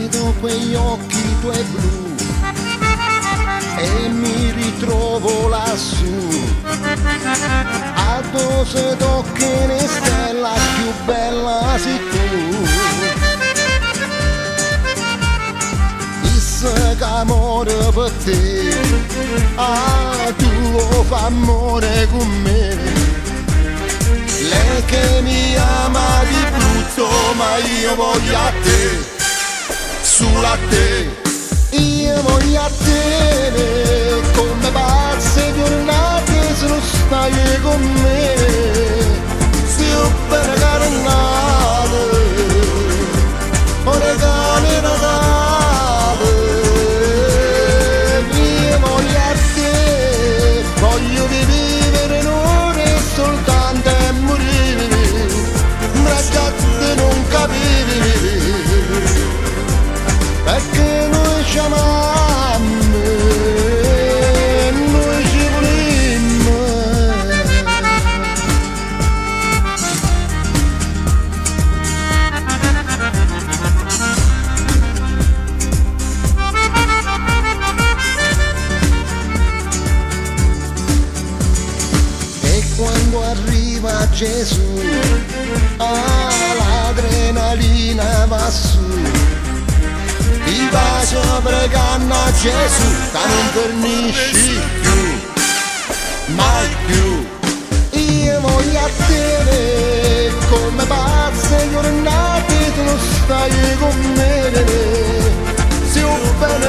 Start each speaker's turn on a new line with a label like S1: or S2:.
S1: vedo quegli occhi tuoi blu e mi ritrovo lassù, addosso tocchi ne stella più bella sei tu. Disse che amore per te, ah tu fa amore con me, lei che mi ama di brutto ma io voglio a te, solo a te. Io voglio a te, come pazze giornate se non stai con me, stiamo per carnate, o regale Natale. Io voglio a te, voglio vivere in ore soltanto e morire, ragazzi non capivi, perché noi ci amammo, noi ci volimmo. E quando arriva Gesù, ah, l'adrenalina va su, ti bacio pregando a Gesù che non tornisci più, mai più. Io voglio a te, come pazze giornate tu non stai con me, se un bene